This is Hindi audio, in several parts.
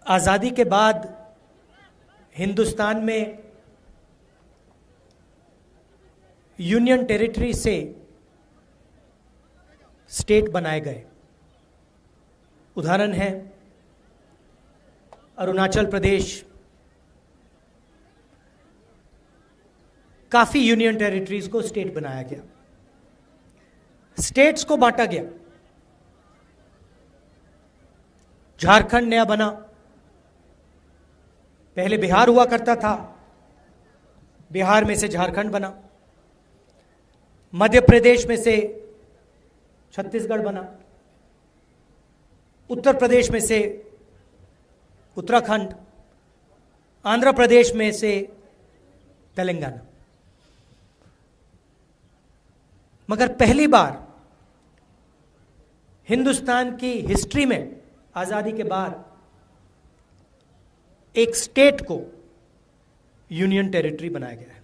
आज़ादी के बाद हिंदुस्तान में यूनियन टेरिटरी से स्टेट बनाए गए। उदाहरण है अरुणाचल प्रदेश, काफी यूनियन टेरिटरीज को स्टेट बनाया गया, स्टेट्स को बांटा गया। झारखंड नया बना, पहले बिहार हुआ करता था, बिहार में से झारखंड बना, मध्य प्रदेश में से छत्तीसगढ़ बना, उत्तर प्रदेश में से उत्तराखंड, आंध्र प्रदेश में से तेलंगाना। मगर पहली बार हिंदुस्तान की हिस्ट्री में आजादी के बाद एक स्टेट को यूनियन टेरिटरी बनाया गया है।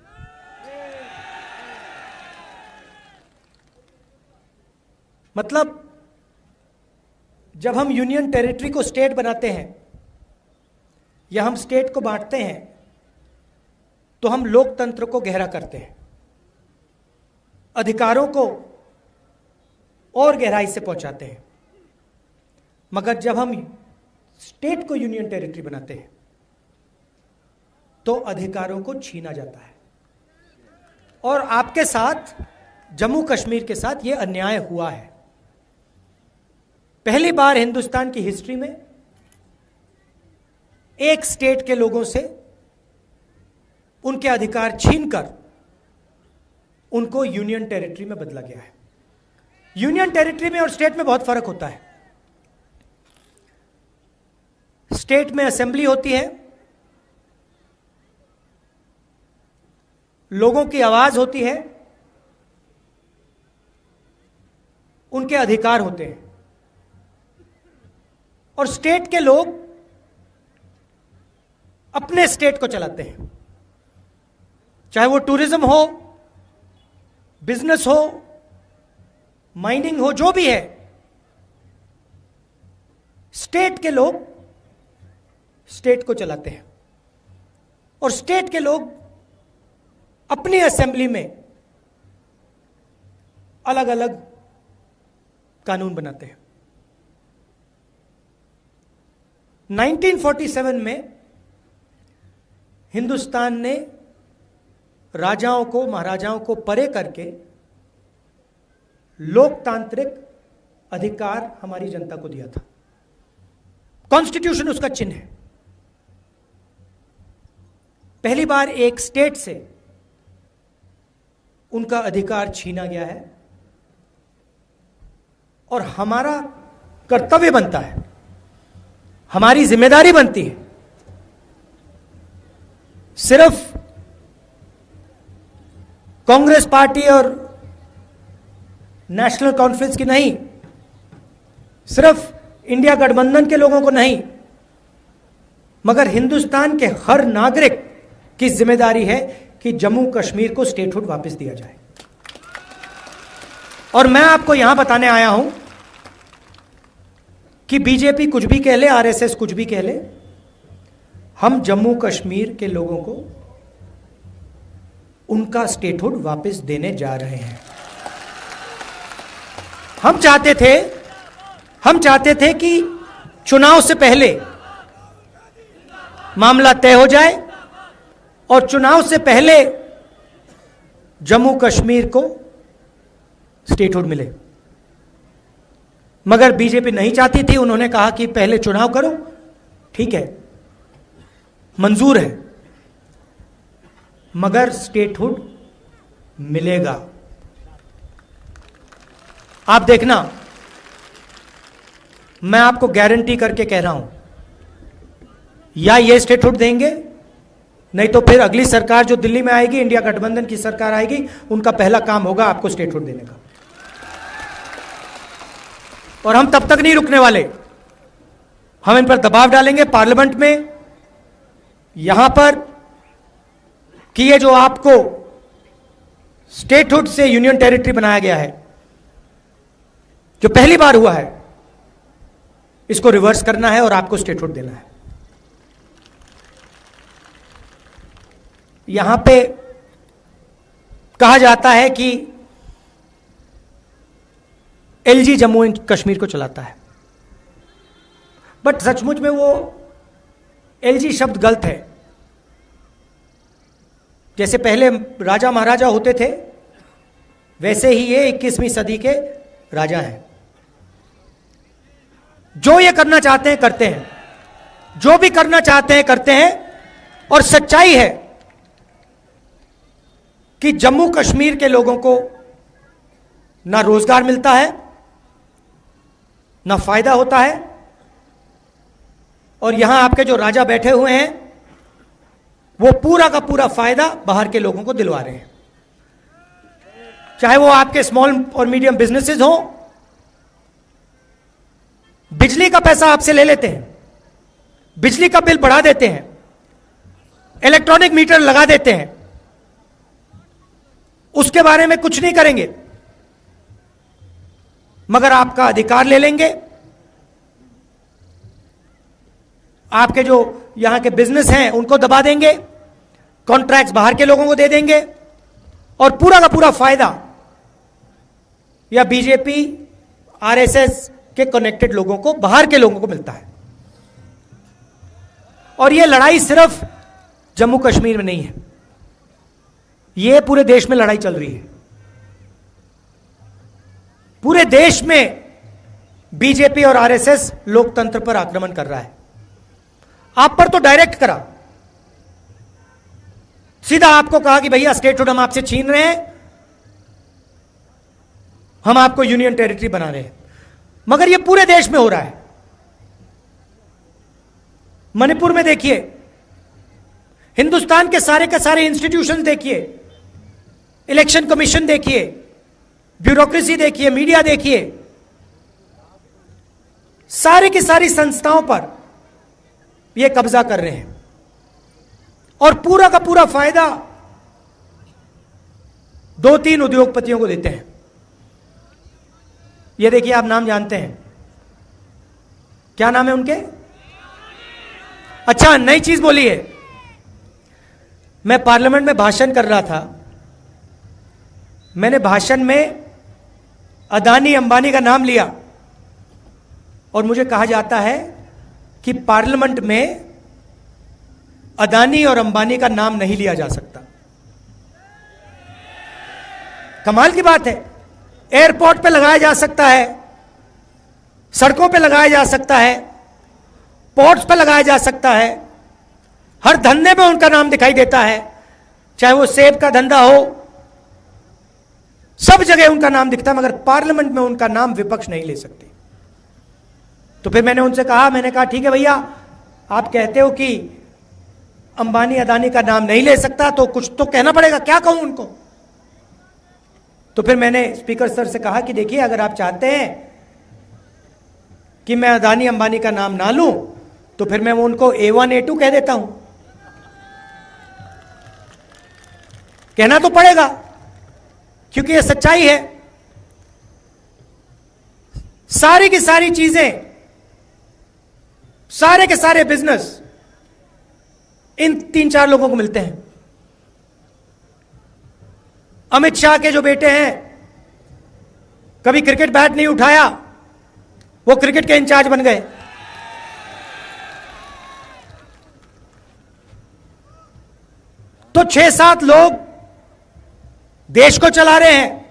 मतलब जब हम यूनियन टेरिटरी को स्टेट बनाते हैं या हम स्टेट को बांटते हैं तो हम लोकतंत्र को गहरा करते हैं, अधिकारों को और गहराई से पहुंचाते हैं। मगर जब हम स्टेट को यूनियन टेरिटरी बनाते हैं तो अधिकारों को छीना जाता है। और आपके साथ, जम्मू कश्मीर के साथ यह अन्याय हुआ है। पहली बार हिंदुस्तान की हिस्ट्री में एक स्टेट के लोगों से उनके अधिकार छीनकर उनको यूनियन टेरिटरी में बदला गया है। यूनियन टेरिटरी में और स्टेट में बहुत फर्क होता है। स्टेट में असेंबली होती है, लोगों की आवाज होती है, उनके अधिकार होते हैं। और स्टेट के लोग अपने स्टेट को चलाते हैं, चाहे वो टूरिज्म हो, बिजनेस हो, माइनिंग हो, जो भी है, स्टेट के लोग स्टेट को चलाते हैं। और स्टेट के लोग अपनी असेंबली में अलग अलग कानून बनाते हैं। 1947 में हिंदुस्तान ने राजाओं को, महाराजाओं को परे करके लोकतांत्रिक अधिकार हमारी जनता को दिया था। कॉन्स्टिट्यूशन उसका चिन्ह है। पहली बार एक स्टेट से उनका अधिकार छीना गया है और हमारा कर्तव्य बनता है, हमारी जिम्मेदारी बनती है, सिर्फ कांग्रेस पार्टी और नेशनल कॉन्फ्रेंस की नहीं, सिर्फ इंडिया गठबंधन के लोगों को नहीं, मगर हिंदुस्तान के हर नागरिक की जिम्मेदारी है कि जम्मू कश्मीर को स्टेटहुड वापस दिया जाए। और मैं आपको यहां बताने आया हूं कि बीजेपी कुछ भी कह ले, आरएसएस कुछ भी कह ले, हम जम्मू कश्मीर के लोगों को उनका स्टेटहुड वापस देने जा रहे हैं। हम चाहते थे कि चुनाव से पहले मामला तय हो जाए और चुनाव से पहले जम्मू कश्मीर को स्टेटहुड मिले। मगर बीजेपी नहीं चाहती थी। उन्होंने कहा कि पहले चुनाव करो, ठीक है, मंजूर है, मगर स्टेटहुड मिलेगा। आप देखना, मैं आपको गारंटी करके कह रहा हूं, या ये स्टेटहुड देंगे, नहीं तो फिर अगली सरकार जो दिल्ली में आएगी, इंडिया गठबंधन की सरकार आएगी, उनका पहला काम होगा आपको स्टेटहुड देने का। और हम तब तक नहीं रुकने वाले। हम इन पर दबाव डालेंगे पार्लियामेंट में, यहां पर, कि ये जो आपको स्टेटहुड से यूनियन टेरिटरी बनाया गया है, जो पहली बार हुआ है, इसको रिवर्स करना है और आपको स्टेटहुड देना है। यहां पे कहा जाता है कि एलजी जम्मू एंड कश्मीर को चलाता है, बट सचमुच में वो एलजी शब्द गलत है। जैसे पहले राजा महाराजा होते थे, वैसे ही ये 21वीं सदी के राजा हैं। जो ये करना चाहते हैं करते हैं, जो भी करना चाहते हैं करते हैं। और सच्चाई है कि जम्मू कश्मीर के लोगों को ना रोजगार मिलता है, ना फायदा होता है, और यहां आपके जो राजा बैठे हुए हैं वो पूरा का पूरा फायदा बाहर के लोगों को दिलवा रहे हैं। चाहे वो आपके स्मॉल और मीडियम बिजनेसेस हो, बिजली का पैसा आपसे ले लेते हैं, बिजली का बिल बढ़ा देते हैं, इलेक्ट्रॉनिक मीटर लगा देते हैं, उसके बारे में कुछ नहीं करेंगे, मगर आपका अधिकार ले लेंगे। आपके जो यहां के बिजनेस हैं उनको दबा देंगे, कॉन्ट्रैक्ट्स बाहर के लोगों को दे देंगे, और पूरा का पूरा फायदा या बीजेपी आरएसएस के कनेक्टेड लोगों को, बाहर के लोगों को मिलता है। और यह लड़ाई सिर्फ जम्मू कश्मीर में नहीं है, यह पूरे देश में लड़ाई चल रही है। पूरे देश में बीजेपी और आरएसएस लोकतंत्र पर आक्रमण कर रहा है। आप पर तो डायरेक्ट करा, सीधा आपको कहा कि भैया स्टेटहुड हम आपसे छीन रहे हैं, हम आपको यूनियन टेरिटरी बना रहे हैं। मगर यह पूरे देश में हो रहा है। मणिपुर में देखिए, हिंदुस्तान के सारे इंस्टीट्यूशन देखिए, इलेक्शन कमीशन देखिए, ब्यूरोक्रेसी देखिए, मीडिया देखिए, सारी की सारी संस्थाओं पर यह कब्जा कर रहे हैं, और पूरा का पूरा फायदा 2-3 उद्योगपतियों को देते हैं। ये देखिए, आप नाम जानते हैं, क्या नाम है उनके? अच्छा, नई चीज बोली है। मैं पार्लियामेंट में भाषण कर रहा था, मैंने भाषण में अदानी अंबानी का नाम लिया, और मुझे कहा जाता है कि पार्लियामेंट में अदानी और अंबानी का नाम नहीं लिया जा सकता। कमाल की बात है। एयरपोर्ट पे लगाया जा सकता है, सड़कों पे लगाया जा सकता है, पोर्ट्स पे लगाया जा सकता है, हर धंधे में उनका नाम दिखाई देता है, चाहे वो सेब का धंधा हो, सब जगह उनका नाम दिखता है, मगर पार्लियामेंट में उनका नाम विपक्ष नहीं ले सकते। तो फिर मैंने उनसे कहा, मैंने कहा ठीक है भैया, आप कहते हो कि अंबानी अदानी का नाम नहीं ले सकता, तो कुछ तो कहना पड़ेगा, क्या कहूं उनको? तो फिर मैंने स्पीकर सर से कहा कि देखिए, अगर आप चाहते हैं कि मैं अदानी अंबानी का नाम ना लूं, तो फिर मैं उनको A1 A2 कह देता हूं। कहना तो पड़ेगा, क्योंकि यह सच्चाई है। सारी की सारी चीजें, सारे के सारे बिजनेस इन 3-4 लोगों को मिलते हैं। अमित शाह के जो बेटे हैं, कभी क्रिकेट बैट नहीं उठाया, वो क्रिकेट के इंचार्ज बन गए। तो 6-7 लोग देश को चला रहे हैं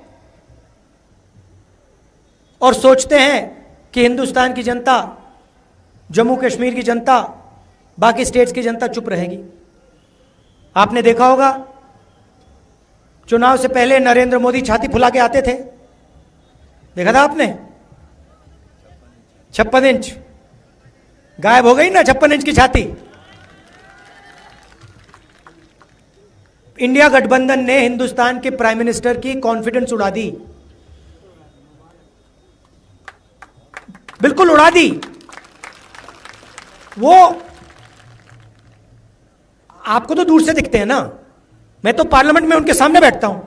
और सोचते हैं कि हिंदुस्तान की जनता, जम्मू कश्मीर की जनता, बाकी स्टेट्स की जनता चुप रहेगी। आपने देखा होगा, चुनाव से पहले नरेंद्र मोदी छाती फुला के आते थे, देखा था आपने? 56 इंच गायब हो गई ना, 56 इंच की छाती। इंडिया गठबंधन ने हिंदुस्तान के प्राइम मिनिस्टर की कॉन्फिडेंस उड़ा दी, बिल्कुल उड़ा दी। वो आपको तो दूर से दिखते हैं ना, मैं तो पार्लियामेंट में उनके सामने बैठता हूं,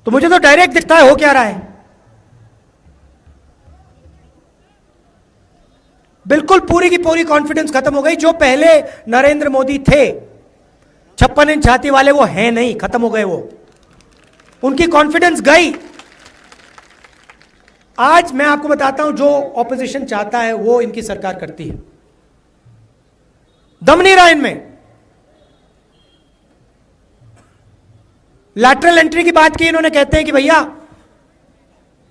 तो मुझे तो डायरेक्ट दिखता है हो क्या रहा है। बिल्कुल पूरी की पूरी कॉन्फिडेंस खत्म हो गई। जो पहले नरेंद्र मोदी थे, 56 इंच छाती वाले वो हैं नहीं, खत्म हो गए वो, उनकी कॉन्फिडेंस गई। आज मैं आपको बताता हूं, जो ऑपोजिशन चाहता है वो इनकी सरकार करती है। दम नहीं रहा इनमें। लैटरल एंट्री की बात की इन्होंने, कहते हैं कि भैया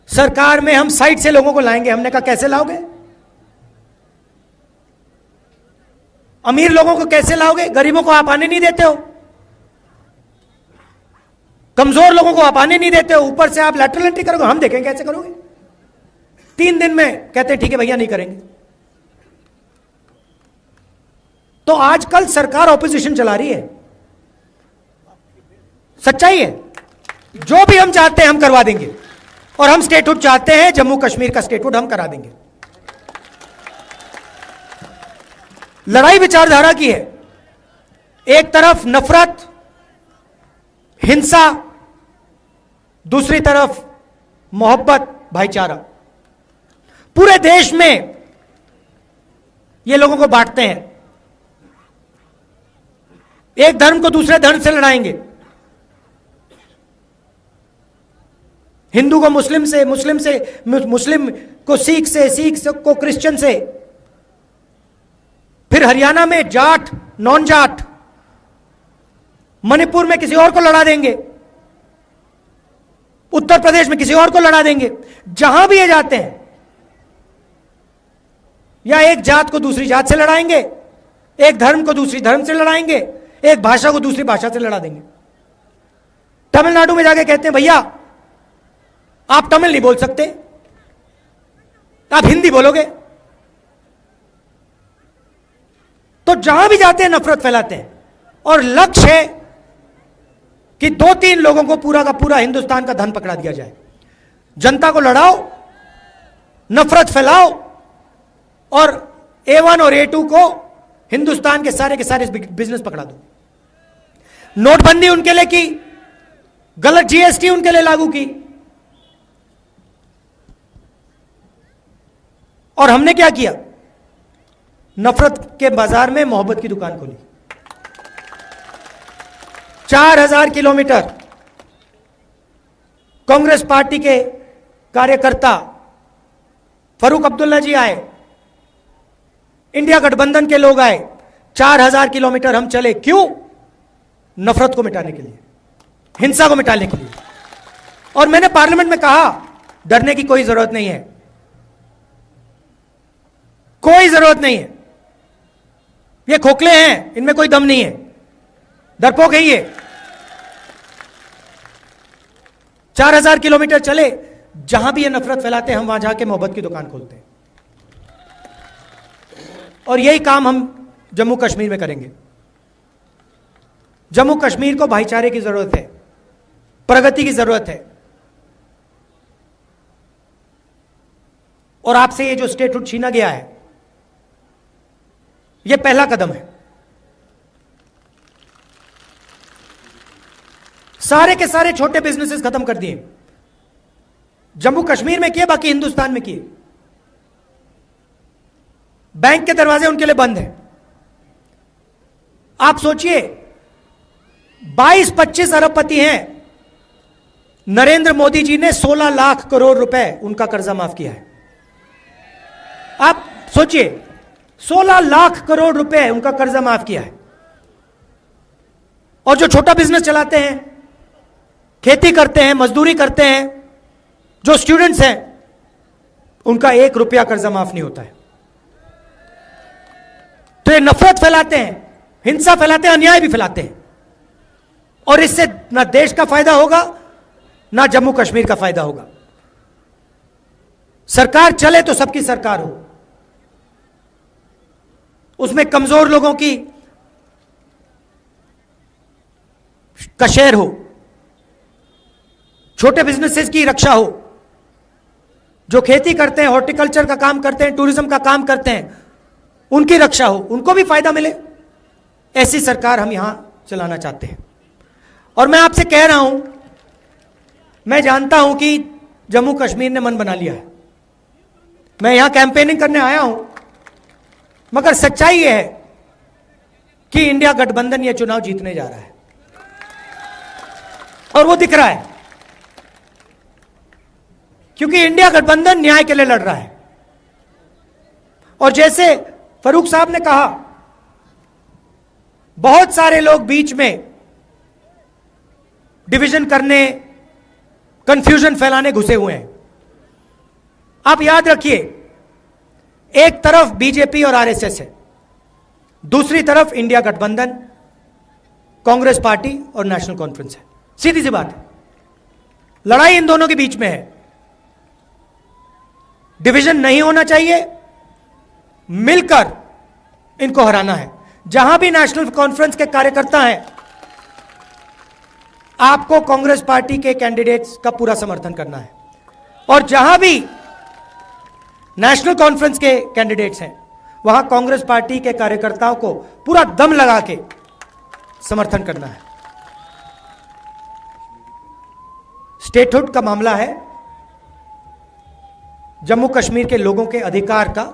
सरकार में हम साइड से लोगों को लाएंगे। हमने कहा कैसे लाओगे? अमीर लोगों को कैसे लाओगे? गरीबों को आप आने नहीं देते हो, कमजोर लोगों को आप आने नहीं देते हो, ऊपर से आप लैटरल एंट्री करोगे। हम देखेंगे कैसे करोगे। 3 दिन में कहते हैं ठीक है भैया नहीं करेंगे। तो आजकल सरकार ऑपोजिशन चला रही है, सच्चाई है। जो भी हम चाहते हैं हम करवा देंगे, और हम स्टेटहुड चाहते हैं, जम्मू कश्मीर का स्टेटहुड हम करा देंगे। लड़ाई विचारधारा की है। एक तरफ नफरत, हिंसा, दूसरी तरफ मोहब्बत, भाईचारा। पूरे देश में ये लोगों को बांटते हैं। एक धर्म को दूसरे धर्म से लड़ाएंगे, हिंदू को मुस्लिम से, मुस्लिम को सिख से, को क्रिश्चियन से। फिर हरियाणा में जाट, नॉन जाट, मणिपुर में किसी और को लड़ा देंगे, उत्तर प्रदेश में किसी और को लड़ा देंगे। जहां भी ये जाते हैं, या एक जात को दूसरी जात से लड़ाएंगे, एक धर्म को दूसरी धर्म से लड़ाएंगे, एक भाषा को दूसरी भाषा से लड़ा देंगे। तमिलनाडु में जाके कहते हैं भैया आप तमिल नहीं बोल सकते, आप हिंदी बोलोगे। तो जहां भी जाते हैं नफरत फैलाते हैं, और लक्ष्य है कि 2-3 लोगों को पूरा का पूरा हिंदुस्तान का धन पकड़ा दिया जाए। जनता को लड़ाओ, नफरत फैलाओ, और A1 और A2 को हिंदुस्तान के सारे बिजनेस पकड़ा दो। नोटबंदी उनके लिए की, गलत GST उनके लिए लागू की, और हमने क्या किया? नफरत के बाजार में मोहब्बत की दुकान खोली। 4000 किलोमीटर कांग्रेस पार्टी के कार्यकर्ता फरूक अब्दुल्ला जी आए, इंडिया गठबंधन के लोग आए। 4000 किलोमीटर हम चले। क्यों? नफरत को मिटाने के लिए, हिंसा को मिटाने के लिए। और मैंने पार्लियामेंट में कहा डरने की कोई जरूरत नहीं है, कोई जरूरत नहीं है। ये खोखले हैं, इनमें कोई दम नहीं है, डरपोक है ये। 4000 किलोमीटर चले, जहां भी ये नफरत फैलाते हैं हम वहां जाके मोहब्बत की दुकान खोलते हैं। और यही काम हम जम्मू कश्मीर में करेंगे। जम्मू कश्मीर को भाईचारे की जरूरत है, प्रगति की जरूरत है। और आपसे ये जो स्टेटहुड छीना गया है, यह पहला कदम है। सारे के सारे छोटे बिजनेसेस खत्म कर दिए, जम्मू कश्मीर में किए, बाकी हिंदुस्तान में किए। बैंक के दरवाजे उनके लिए बंद हैं। आप सोचिए 22-25 अरबपति हैं, नरेंद्र मोदी जी ने 16 लाख करोड़ रुपए उनका कर्जा माफ किया है। आप सोचिए 16 लाख करोड़ रुपए उनका कर्जा माफ किया है। और जो छोटा बिजनेस चलाते हैं, खेती करते हैं, मजदूरी करते हैं, जो स्टूडेंट्स हैं, उनका 1 रुपया कर्जा माफ नहीं होता है। तो ये नफरत फैलाते हैं, हिंसा फैलाते हैं, अन्याय भी फैलाते हैं। और इससे ना देश का फायदा होगा, ना जम्मू कश्मीर का फायदा होगा। सरकार चले तो सबकी सरकार हो, उसमें कमजोर लोगों की का शेयर हो, छोटे बिजनेसेस की रक्षा हो, जो खेती करते हैं, हॉर्टिकल्चर का काम करते हैं, टूरिज्म का काम करते हैं, उनकी रक्षा हो, उनको भी फायदा मिले। ऐसी सरकार हम यहां चलाना चाहते हैं। और मैं आपसे कह रहा हूं, मैं जानता हूं कि जम्मू कश्मीर ने मन बना लिया है। मैं यहां कैंपेनिंग करने आया हूं, मगर सच्चाई यह है कि इंडिया गठबंधन यह चुनाव जीतने जा रहा है, और वो दिख रहा है क्योंकि इंडिया गठबंधन न्याय के लिए लड़ रहा है। और जैसे फरूक साहब ने कहा, बहुत सारे लोग बीच में डिवीजन करने, कंफ्यूजन फैलाने घुसे हुए हैं। आप याद रखिए, एक तरफ बीजेपी और आरएसएस है, दूसरी तरफ इंडिया गठबंधन, कांग्रेस पार्टी और नेशनल कॉन्फ्रेंस है। सीधी सी बात है, लड़ाई इन दोनों के बीच में है। डिवीजन नहीं होना चाहिए, मिलकर इनको हराना है। जहां भी नेशनल कॉन्फ्रेंस के कार्यकर्ता हैं, आपको कांग्रेस पार्टी के कैंडिडेट्स का पूरा समर्थन करना है, और जहां भी नेशनल कॉन्फ्रेंस के कैंडिडेट्स हैं, वहां कांग्रेस पार्टी के कार्यकर्ताओं को पूरा दम लगा के समर्थन करना है। स्टेटहुड का मामला है, जम्मू कश्मीर के लोगों के अधिकार का,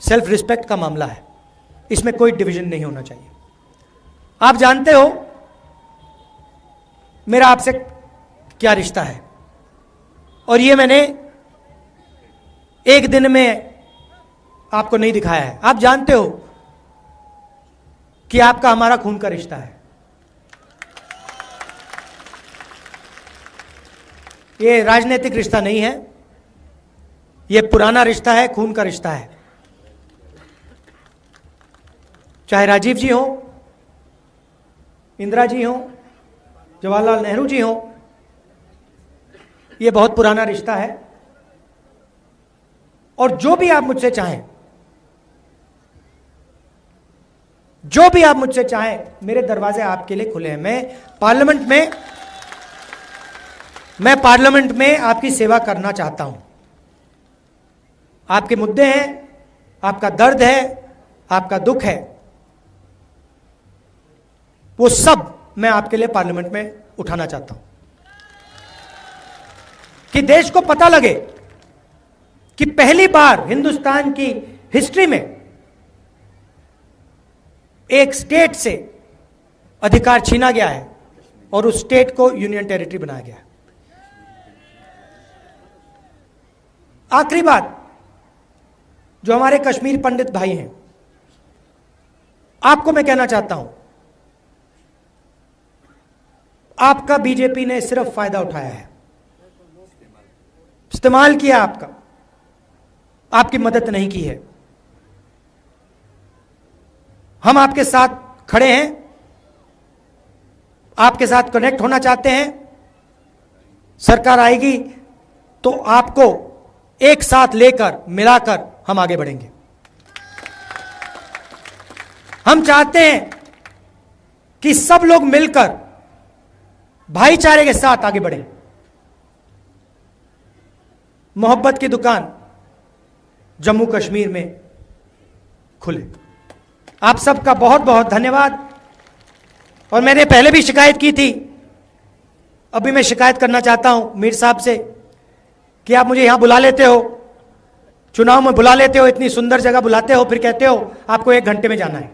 सेल्फ रिस्पेक्ट का मामला है। इसमें कोई डिवीजन नहीं होना चाहिए। आप जानते हो मेरा आपसे क्या रिश्ता है, और यह मैंने एक दिन में आपको नहीं दिखाया है। आप जानते हो कि आपका हमारा खून का रिश्ता है। यह राजनीतिक रिश्ता नहीं है, यह पुराना रिश्ता है, खून का रिश्ता है। चाहे राजीव जी हो, इंदिरा जी हो, जवाहरलाल नेहरू जी हो, यह बहुत पुराना रिश्ता है। और जो भी आप मुझसे चाहें, जो भी आप मुझसे चाहें, मेरे दरवाजे आपके लिए खुले हैं। मैं पार्लियामेंट में आपकी सेवा करना चाहता हूं। आपके मुद्दे हैं, आपका दर्द है, आपका दुख है, वो सब मैं आपके लिए पार्लियामेंट में उठाना चाहता हूं, कि देश को पता लगे कि पहली बार हिंदुस्तान की हिस्ट्री में एक स्टेट से अधिकार छीना गया है और उस स्टेट को यूनियन टेरिटरी बनाया गया है। आखिरी बात, जो हमारे कश्मीर पंडित भाई हैं, आपको मैं कहना चाहता हूं, आपका बीजेपी ने सिर्फ फायदा उठाया है, इस्तेमाल किया आपका, आपकी मदद नहीं की है। हम आपके साथ खड़े हैं, आपके साथ कनेक्ट होना चाहते हैं। सरकार आएगी तो आपको एक साथ लेकर, मिलाकर हम आगे बढ़ेंगे। हम चाहते हैं कि सब लोग मिलकर भाईचारे के साथ आगे बढ़ें। मोहब्बत की दुकान जम्मू कश्मीर में खुले। आप सबका बहुत बहुत धन्यवाद। और मैंने पहले भी शिकायत की थी, अभी मैं शिकायत करना चाहता हूं मीर साहब से, कि आप मुझे यहां बुला लेते हो, चुनाव में बुला लेते हो, इतनी सुंदर जगह बुलाते हो, फिर कहते हो आपको 1 घंटे में जाना है।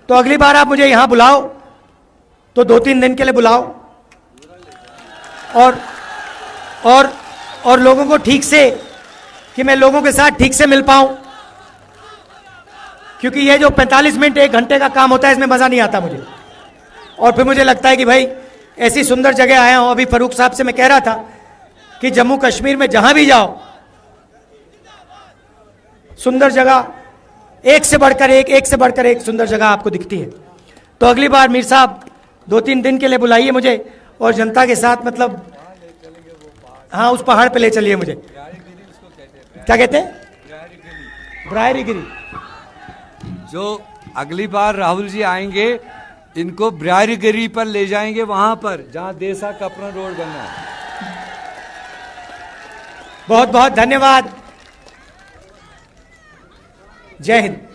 तो अगली बार आप मुझे यहां बुलाओ तो 2-3 दिन के लिए बुलाओ, और लोगों को ठीक से, कि मैं लोगों के साथ ठीक से मिल पाऊं, क्योंकि ये जो 45 मिनट 1 घंटे का काम होता है, इसमें मजा नहीं आता मुझे। और फिर मुझे लगता है कि भाई ऐसी सुंदर जगह आया हूं। अभी फरूक साहब से मैं कह रहा था कि जम्मू कश्मीर में जहां भी जाओ, सुंदर जगह, एक से बढ़कर एक सुंदर जगह आपको दिखती है। तो अगली बार मीर साहब 2-3 दिन के लिए बुलाइए मुझे, और जनता के साथ, मतलब हाँ, उस पहाड़ पे ले चलिए मुझे। क्या कहते हैं? ब्रायरी गिरी। जो अगली बार राहुल जी आएंगे, इनको ब्रायरी गिरी पर ले जाएंगे, वहां पर जहां देसा का अपना रोड बनना है। बहुत बहुत धन्यवाद। जय हिंद।